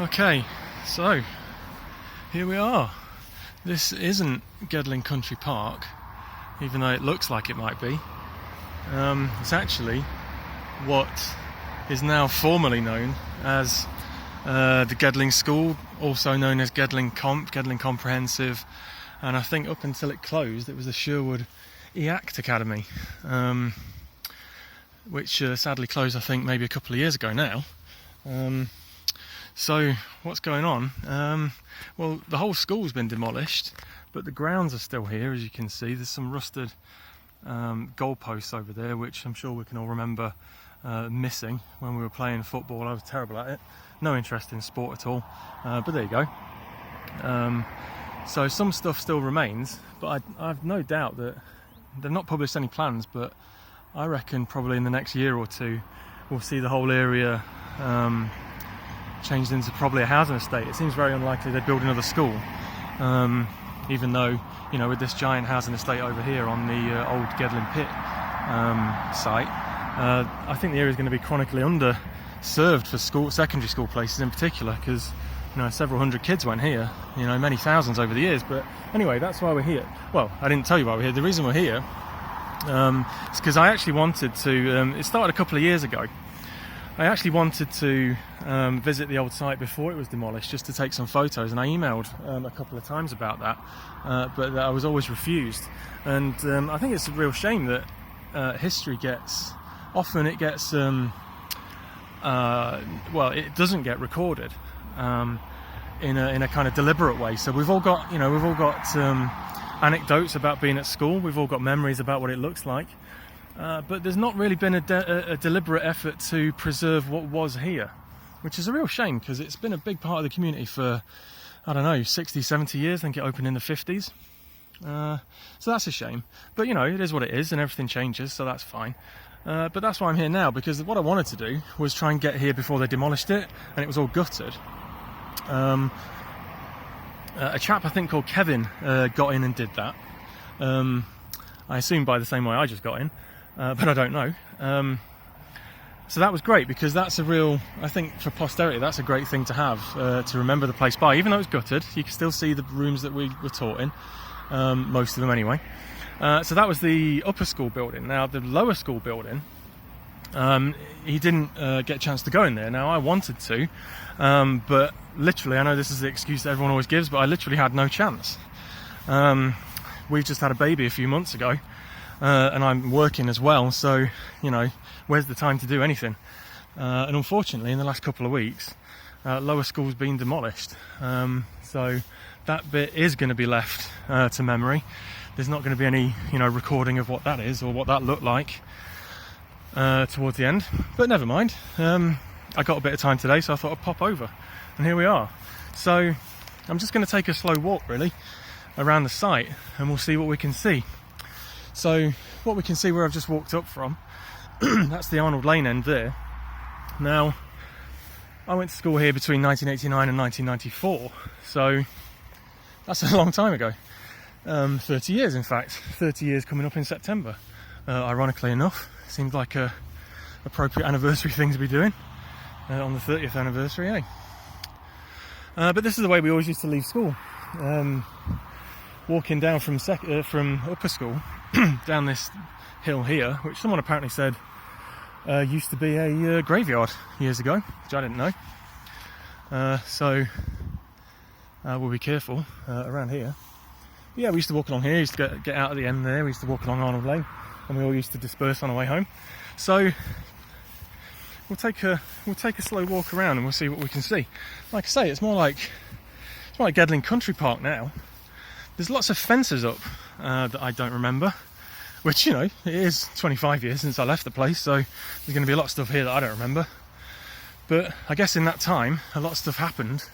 Okay, so here we are. This isn't Gedling Country Park, even though it looks like it might be. It's actually what is now formally known as the Gedling School, also known as Gedling Comprehensive, and I think up until it closed it was the Sherwood EACT Academy, which sadly closed I think maybe a couple of years ago now. So what's going on? Well, the whole school's been demolished, but the grounds are still here, as you can see. There's some rusted goalposts over there, which I'm sure we can all remember missing when we were playing football. I was terrible at it, no interest in sport at all, but there you go. So some stuff still remains, but I've no doubt that they've not published any plans, but I reckon probably in the next year or two we'll see the whole area changed into probably a housing estate. It seems very unlikely they'd build another school, even though, you know, with this giant housing estate over here on the old Gedling Pit site, I think the area is going to be chronically underserved for secondary school places in particular, because, you know, several hundred kids went here, you know, many thousands over the years. But anyway, that's why we're here. Well, I didn't tell you why we're here. The reason we're here is because I actually wanted to, it started a couple of years ago. I actually wanted to visit the old site before it was demolished, just to take some photos, and I emailed a couple of times about that, but I was always refused. And I think it's a real shame that history gets, often it gets, well, it doesn't get recorded in a kind of deliberate way. So we've all got, you know, anecdotes about being at school, we've all got memories about what it looks like. But there's not really been a deliberate effort to preserve what was here, which is a real shame, because it's been a big part of the community for, I don't know, 60, 70 years. I think it opened in the 50s. So that's a shame. But, you know, it is what it is, and everything changes, so that's fine. But that's why I'm here now, because what I wanted to do was try and get here before they demolished it, and it was all gutted. A chap I think called Kevin got in and did that. I assume by the same way I just got in. But I don't know. So that was great, because that's a real, I think for posterity, that's a great thing to have, to remember the place by. Even though it's gutted, you can still see the rooms that we were taught in, most of them anyway. So that was the upper school building. Now the lower school building, he didn't get a chance to go in there. Now I wanted to, but literally, I know this is the excuse that everyone always gives, but I literally had no chance. We've just had a baby a few months ago. And I'm working as well, so, you know, where's the time to do anything? And unfortunately, in the last couple of weeks, lower school's been demolished. So that bit is going to be left to memory. There's not going to be any, you know, recording of what that is or what that looked like towards the end. But never mind. I got a bit of time today, so I thought I'd pop over. And here we are. So I'm just going to take a slow walk, really, around the site, and we'll see what we can see. So what we can see where I've just walked up from, that's the Arnold Lane end there. Now, I went to school here between 1989 and 1994, so that's a long time ago. 30 years, in fact. 30 years coming up in September. Ironically enough, seems like a appropriate anniversary thing to be doing on the 30th anniversary, eh? But this is the way we always used to leave school. Walking down from upper school down this hill here, which someone apparently said used to be a graveyard years ago, which I didn't know. So we'll be careful around here. But yeah, we used to walk along here. We used to get out at the end there. We used to walk along Arnold Lane, and we all used to disperse on our way home. So we'll take a slow walk around, and we'll see what we can see. Like I say, it's more like Gedling Country Park now. There's lots of fences up that I don't remember, which, you know, it is 25 years since I left the place, so there's going to be a lot of stuff here that I don't remember. But I guess in that time, a lot of stuff happened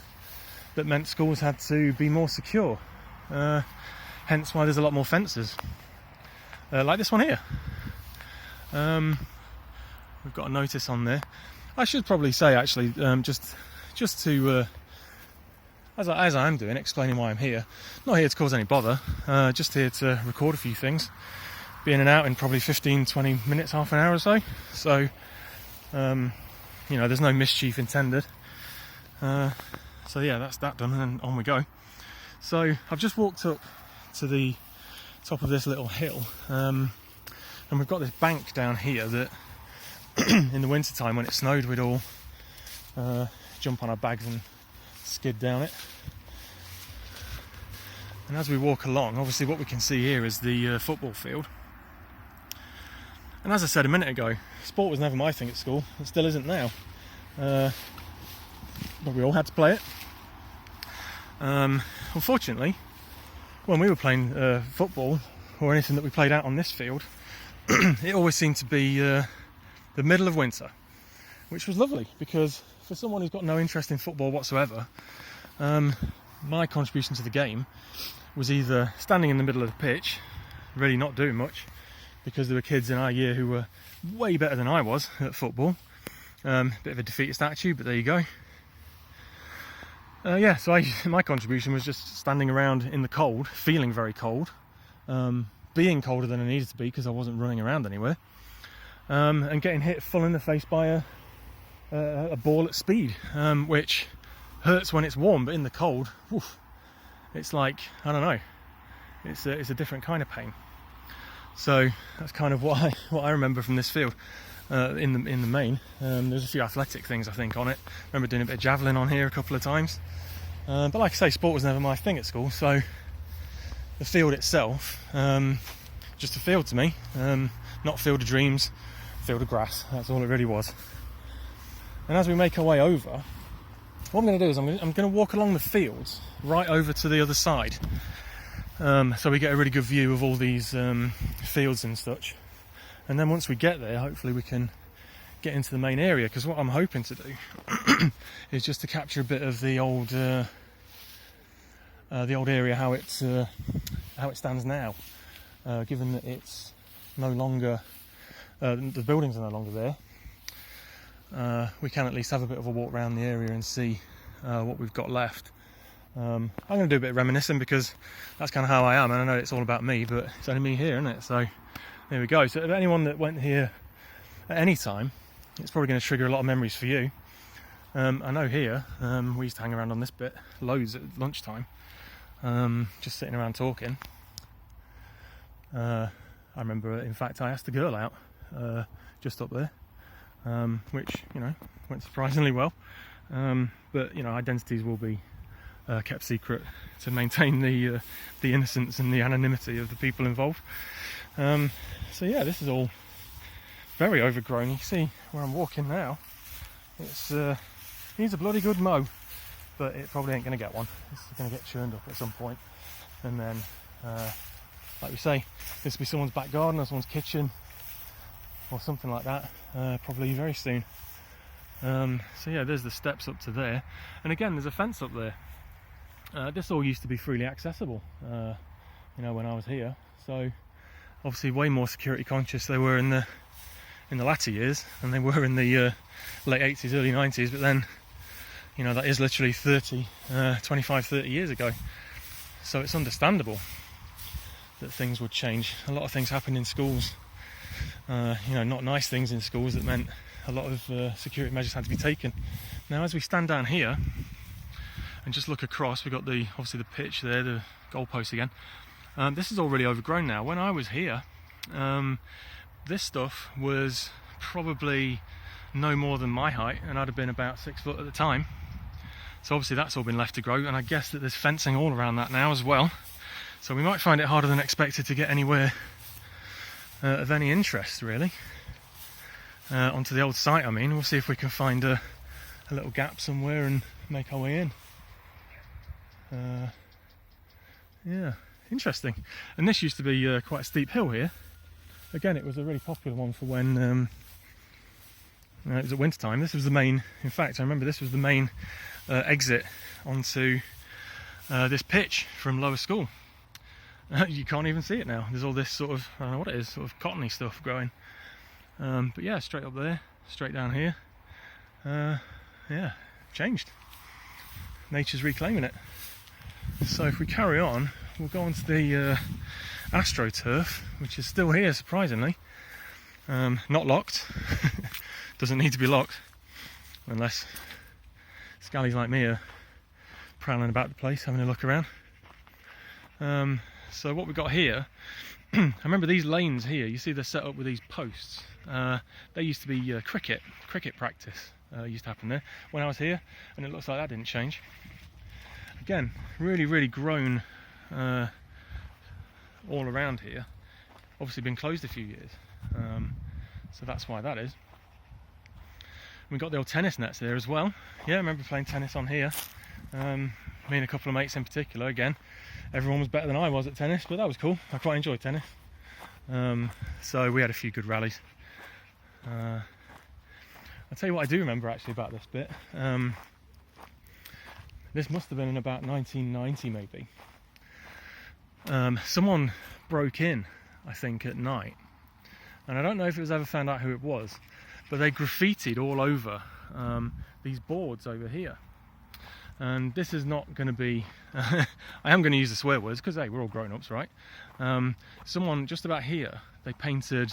that meant schools had to be more secure. Hence why there's a lot more fences, like this one here. We've got a notice on there. I should probably say, actually, just to... As I am doing, explaining why I'm here. Not here to cause any bother, just here to record a few things. Be in and out in probably 15, 20 minutes, half an hour or so. So, you know, there's no mischief intended. So yeah, that's that done, and then on we go. So I've just walked up to the top of this little hill, and we've got this bank down here that in the winter time when it snowed we'd all jump on our bags and skid down it. And as we walk along, obviously what we can see here is the football field. And as I said a minute ago, sport was never my thing at school. It still isn't now. But we all had to play it. Unfortunately, when we were playing football or anything that we played out on this field, it always seemed to be the middle of winter, which was lovely because for someone who's got no interest in football whatsoever, my contribution to the game was either standing in the middle of the pitch, really not doing much, because there were kids in our year who were way better than I was at football. Bit of a defeatist attitude, but there you go. So my contribution was just standing around in the cold, feeling very cold, being colder than I needed to be because I wasn't running around anywhere, and getting hit full in the face by a ball at speed, which hurts when it's warm, but in the cold, woof, it's like, I don't know, it's a different kind of pain. So that's kind of what I remember from this field. In the main, there's a few athletic things I think on it. I remember doing a bit of javelin on here a couple of times, but like I say, sport was never my thing at school, so the field itself, just a field to me, not a field of dreams, field of grass. That's all it really was. And as we make our way over, what I'm going to do is I'm going to walk along the fields right over to the other side, so we get a really good view of all these fields and such. And then once we get there, hopefully we can get into the main area, because what I'm hoping to do is just to capture a bit of the old area, how it stands now, given that it's no longer the buildings are no longer there. We can at least have a bit of a walk around the area and see what we've got left. I'm going to do a bit of reminiscing because that's kind of how I am, and I know it's all about me, but it's only me here, isn't it? So there we go. So if anyone that went here at any time, it's probably going to trigger a lot of memories for you. I know here, we used to hang around on this bit loads at lunchtime, just sitting around talking. I remember, in fact, I asked a girl out just up there, which, went surprisingly well. But, identities will be kept secret to maintain the innocence and the anonymity of the people involved. So yeah, this is all very overgrown. You can see where I'm walking now. It's needs a bloody good mow, but it probably ain't going to get one. It's going to get churned up at some point, and then, like we say, this will be someone's back garden or someone's kitchen or something like that, probably very soon. So yeah, there's the steps up to there, and again, there's a fence up there. This all used to be freely accessible, when I was here. So obviously way more security conscious they were in the latter years than they were in the late 80s, early 90s, but then, that is literally 25, 30 years ago. So it's understandable that things would change. A lot of things happened in schools, not nice things in schools, that meant a lot of security measures had to be taken. Now, as we stand down here and just look across, we've got obviously the pitch there, the goalpost again. This is all really overgrown now. When I was here, this stuff was probably no more than my height, and I'd have been about 6 foot at the time. So obviously that's all been left to grow, and I guess that there's fencing all around that now as well. So we might find it harder than expected to get anywhere of any interest, really. Onto the old site, I mean. We'll see if we can find a little gap somewhere and make our way in. Yeah, interesting. And this used to be quite a steep hill here. Again, it was a really popular one for when it was at winter time. This was the main, in fact, I remember this was the main exit onto this pitch from lower school. You can't even see it now. There's all this sort of, I don't know what it is, sort of cottony stuff growing. But yeah, straight up there, straight down here. Yeah, changed. Nature's reclaiming it. So if we carry on, we'll go on to the AstroTurf, which is still here, surprisingly. Not locked. Doesn't need to be locked, unless scallies like me are prowling about the place, having a look around. So what we've got here, I remember these lanes here, you see they're set up with these posts. They used to be cricket practice used to happen there when I was here, and it looks like that didn't change. Again, really grown all around here. Obviously been closed a few years, so that's why that is. We've got the old tennis nets there as well. Yeah, I remember playing tennis on here. Me and a couple of mates in particular. Again, everyone was better than I was at tennis, but that was cool. I quite enjoyed tennis. So we had a few good rallies. I'll tell you what I do remember actually about this bit. This must have been in about 1990 maybe. Someone broke in, I think, at night. And I don't know if it was ever found out who it was, but they graffitied all over these boards over here. And this is not going to be I am going to use the swear words because hey, we're all grown-ups, right? Someone just about here, they painted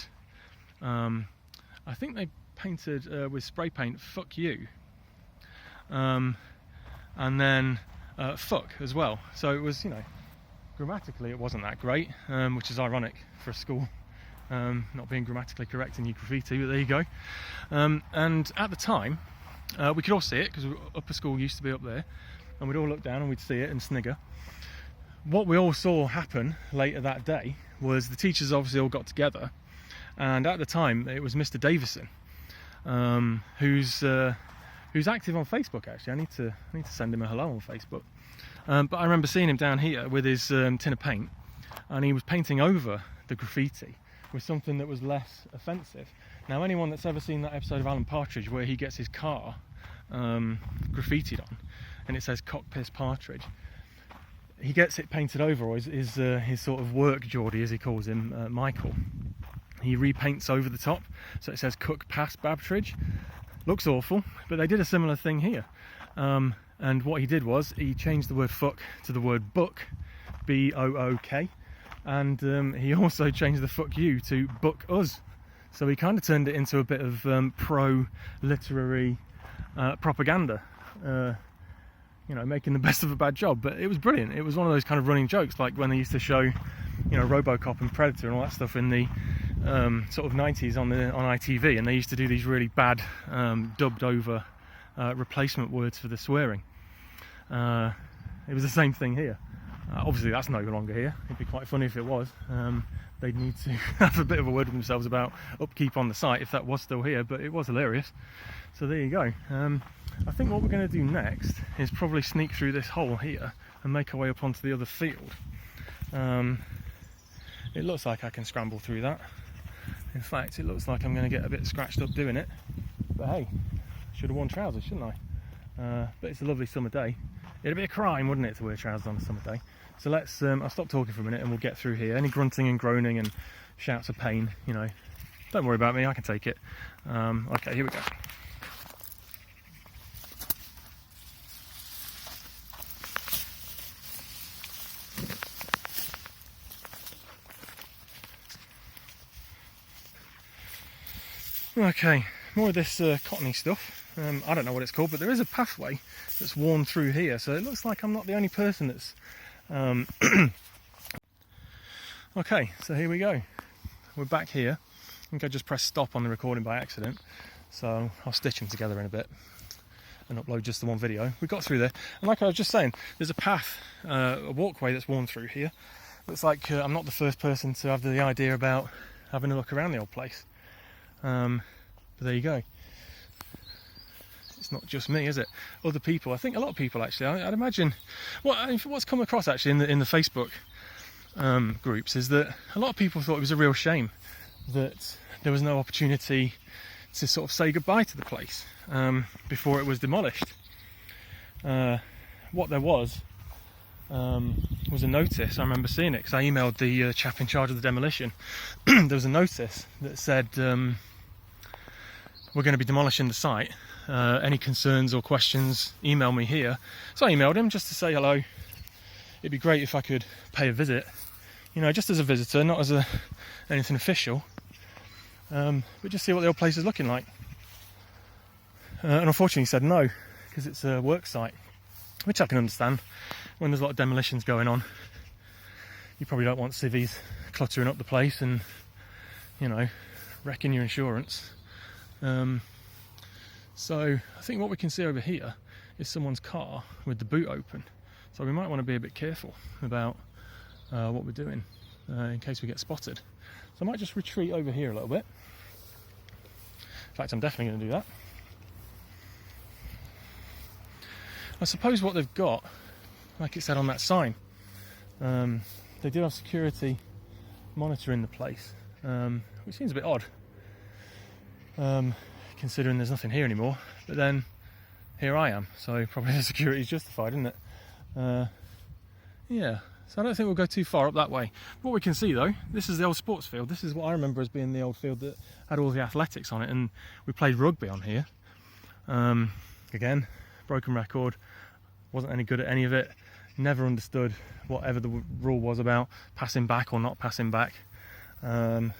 I think they painted with spray paint "fuck you" and then "fuck" as well. So it was, you know, grammatically it wasn't that great, which is ironic for a school not being grammatically correct in your graffiti, but there you go. And at the time we could all see it because upper school used to be up there, and we'd all look down and we'd see it and snigger. What we all saw happen later that day was the teachers obviously all got together, and at the time it was Mr. Davison, who's active on Facebook actually. I need to send him a hello on Facebook. But I remember seeing him down here with his tin of paint, and he was painting over the graffiti with something that was less offensive. Now, anyone that's ever seen that episode of Alan Partridge where he gets his car graffitied on, and it says "cock piss Partridge," he gets it painted over, or his sort of work Geordie, as he calls him, Michael. He repaints over the top, so it says "cook pass Babtridge." Looks awful, but they did a similar thing here. And what he did was he changed the word "fuck" to the word "book," B-O-O-K, and he also changed the "fuck you" to "book us." So he kind of turned it into a bit of pro-literary propaganda, you know, making the best of a bad job. But it was brilliant. It was one of those kind of running jokes, like when they used to show, you know, RoboCop and Predator and all that stuff in the sort of 90s on ITV, and they used to do these really bad dubbed over replacement words for the swearing. It was the same thing here. Obviously that's no longer here. It'd be quite funny if it was. They'd need to have a bit of a word with themselves about upkeep on the site if that was still here, but it was hilarious. So there you go. I think what we're going to do next is probably sneak through this hole here and make our way up onto the other field. It looks like I can scramble through that. In fact, it looks like I'm going to get a bit scratched up doing it, but hey, should have worn trousers, shouldn't I? But it's a lovely summer day. It'd be a crime, wouldn't it, to wear trousers on a summer day? So let's I'll stop talking for a minute and we'll get through here. Any grunting and groaning and shouts of pain, you know, don't worry about me, I can take it. Okay, here we go. Okay, more of this cottony stuff. I don't know what it's called, but there is a pathway that's worn through here, so it looks like I'm not the only person that's... Okay, so here we go. We're back here. I think I just pressed stop on the recording by accident, so I'll stitch them together in a bit and upload just the one video. We got through there, and like I was just saying, there's a path, a walkway that's worn through here. Looks like I'm not the first person to have the idea about having a look around the old place. But there you go. It's not just me, is it? Other people, I think a lot of people actually. I'd imagine what's come across actually in the Facebook groups is that a lot of people thought it was a real shame that there was no opportunity to sort of say goodbye to the place before it was demolished. What there was a notice. I remember seeing it because I emailed the chap in charge of the demolition. There was a notice that said we're going to be demolishing the site. Any concerns or questions, email me here. So I emailed him just to say hello. It'd be great if I could pay a visit, you know, just as a visitor, not as anything official, but just see what the old place is looking like. And unfortunately he said no, because it's a work site, which I can understand. When there's a lot of demolitions going on, you probably don't want civvies cluttering up the place and, you know, wrecking your insurance. So I think what we can see over here is someone's car with the boot open. So we might want to be a bit careful about what we're doing in case we get spotted. So I might just retreat over here a little bit. In fact, I'm definitely going to do that. I suppose what they've got, like it said on that sign, they do have security monitoring the place, which seems a bit odd, considering there's nothing here anymore. But then here I am, so probably the security is justified, isn't it? Yeah, so I don't think we'll go too far up that way. What we can see though, this is the old sports field. This is what I remember as being the old field that had all the athletics on it, and we played rugby on here. Again, broken record, wasn't any good at any of it, never understood whatever the rule was about passing back or not passing back. That's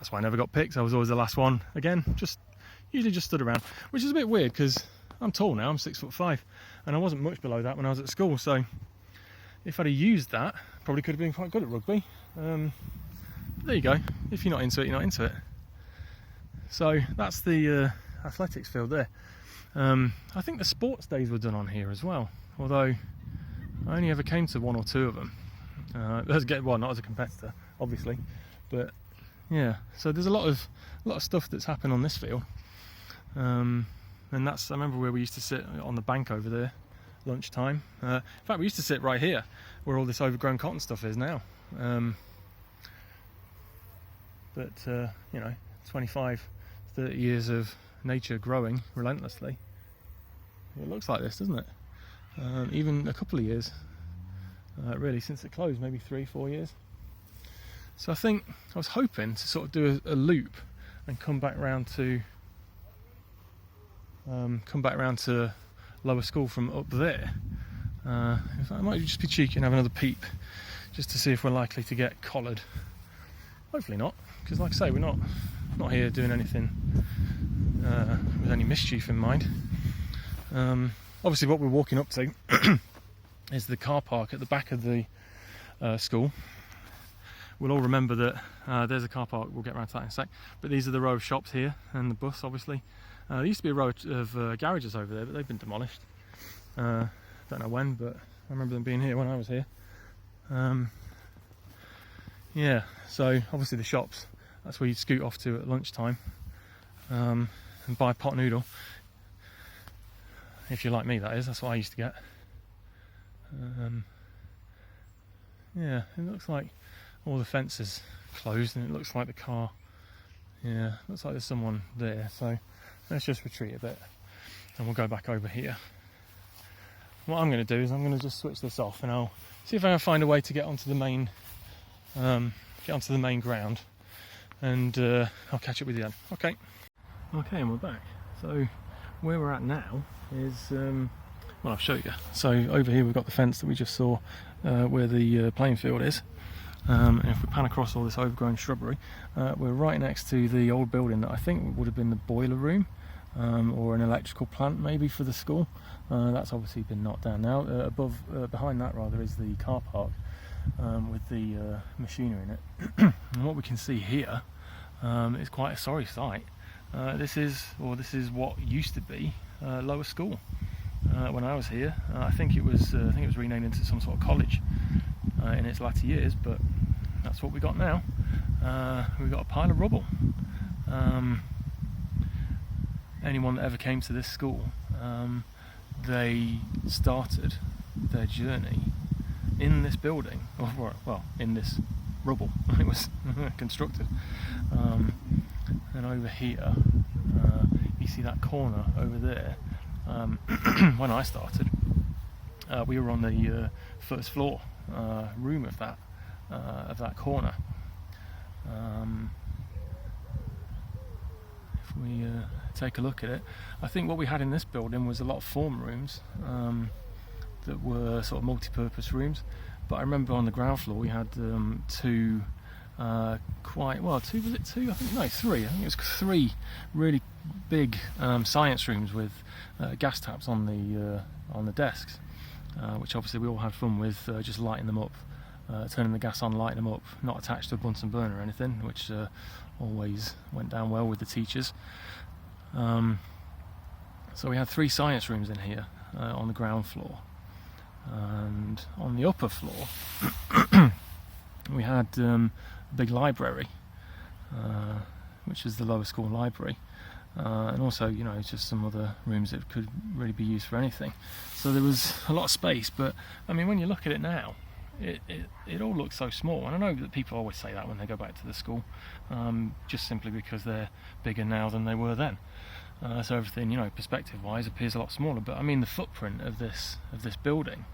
why I never got picked. I was always the last one. Again, usually just stood around, which is a bit weird because I'm tall now, I'm 6'5", and I wasn't much below that when I was at school, so if I'd have used that, probably could have been quite good at rugby. There you go, if you're not into it, you're not into it. So that's the athletics field there. I think the sports days were done on here as well, although I only ever came to one or two of them. Well, not as a competitor, obviously, but yeah. So there's a lot of stuff that's happened on this field, and I remember where we used to sit on the bank over there, lunchtime. In fact, we used to sit right here, where all this overgrown cotton stuff is now. But you know, 25, 30 years of nature growing relentlessly, it looks like this, doesn't it? Even a couple of years, really, since it closed, maybe 3-4 years. So I think I was hoping to sort of do a loop and come back round to lower school from up there. In fact, I might just be cheeky and have another peep, just to see if we're likely to get collared. Hopefully not, because like I say, we're not here doing anything with any mischief in mind. Obviously what we're walking up to is the car park at the back of the school. We'll all remember that there's a car park, we'll get around to that in a sec, but these are the row of shops here and the bus, obviously. There used to be a row of garages over there, but they've been demolished. Don't know when, but I remember them being here when I was here. Yeah, so obviously the shops, that's where you scoot off to at lunchtime and buy a pot noodle. If you're like me, that is, that's what I used to get. Yeah, it looks like all the fences closed, and it looks like the car, yeah, looks like there's someone there, so let's just retreat a bit and we'll go back over here. What I'm going to do is I'm going to just switch this off, and I'll see if I can find a way to get onto the main ground, and I'll catch up with you then. Okay, and we're back. So where we're at now is, well, I'll show you. So over here we've got the fence that we just saw, where the playing field is. And if we pan across all this overgrown shrubbery, we're right next to the old building that I think would have been the boiler room, or an electrical plant maybe for the school. That's obviously been knocked down now. Behind that rather, is the car park with the machinery in it. And what we can see here is quite a sorry sight. This is what used to be lower school when I was here. I think it was renamed into some sort of college in its latter years, but that's what we got now. We've got a pile of rubble. Anyone that ever came to this school, they started their journey in this building, or well, in this rubble. It was constructed. And over here, you see that corner over there. When I started, we were on the first floor room of that corner. If we take a look at it, I think what we had in this building was a lot of form rooms that were sort of multi-purpose rooms. But I remember on the ground floor we had two, was it two? I think no, three. I think it was three really big science rooms with gas taps on the desks, which obviously we all had fun with, just lighting them up, turning the gas on, lighting them up, not attached to a Bunsen burner or anything, which always went down well with the teachers. So we had 3 science rooms in here on the ground floor, and on the upper floor we had a big library, which is the lower school library, and also, you know, just some other rooms that could really be used for anything. So there was a lot of space, but I mean, when you look at it now, it all looks so small. And I know that people always say that when they go back to the school, just simply because they're bigger now than they were then. So everything, you know, perspective-wise, appears a lot smaller. But I mean, the footprint of this building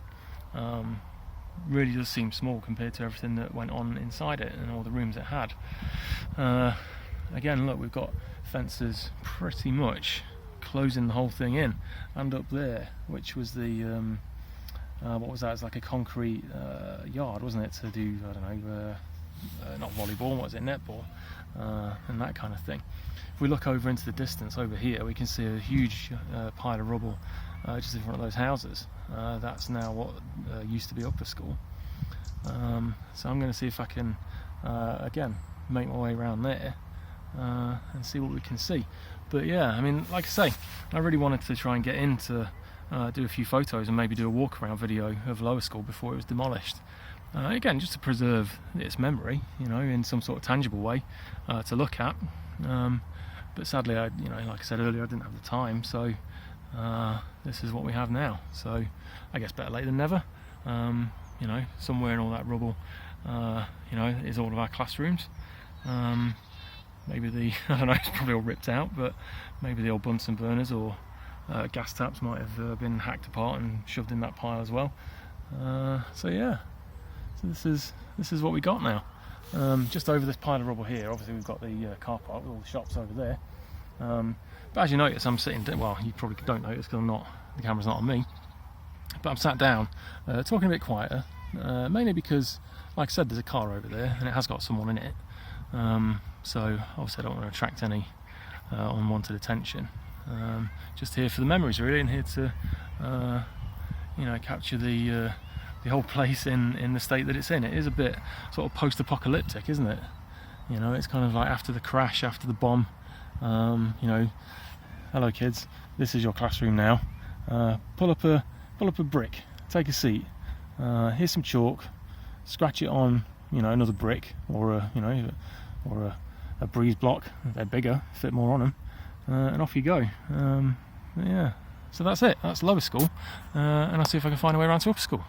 really does seem small compared to everything that went on inside it and all the rooms it had. Again, look, we've got fences pretty much closing the whole thing in, and up there, which was the what was that? It's like a concrete yard, wasn't it, to do, I don't know, not volleyball, what was it, netball, and that kind of thing. If we look over into the distance over here, we can see a huge pile of rubble just in front of those houses. That's now what used to be upper school. So I'm going to see if I can again make my way around there and see what we can see. But yeah, I mean, like I say, I really wanted to try and get in to do a few photos and maybe do a walk around video of lower school before it was demolished. Again, just to preserve its memory, you know, in some sort of tangible way to look at. But sadly, you know, like I said earlier, I didn't have the time, so this is what we have now. So I guess better late than never. You know, somewhere in all that rubble, you know, is all of our classrooms. Maybe I don't know, it's probably all ripped out, but maybe the old Bunsen burners or gas taps might have been hacked apart and shoved in that pile as well. So yeah, so this is what we got now. Just over this pile of rubble here, obviously we've got the car park with all the shops over there. But as you notice, I'm sitting, well, you probably don't notice because the camera's not on me, but I'm sat down talking a bit quieter, mainly because, like I said, there's a car over there and it has got someone in it. So obviously I don't want to attract any unwanted attention. Just here for the memories really, and here to you know, capture the whole place in the state that it's in. It is a bit sort of post-apocalyptic, isn't it? You know, it's kind of like after the crash, after the bomb. You know, hello kids, this is your classroom now. Pull up a brick, take a seat. Here's some chalk. Scratch it on, you know, another brick or a breeze block. They're bigger, fit more on them, and off you go. Yeah, so that's it. That's lower school, and I'll see if I can find a way around to upper school.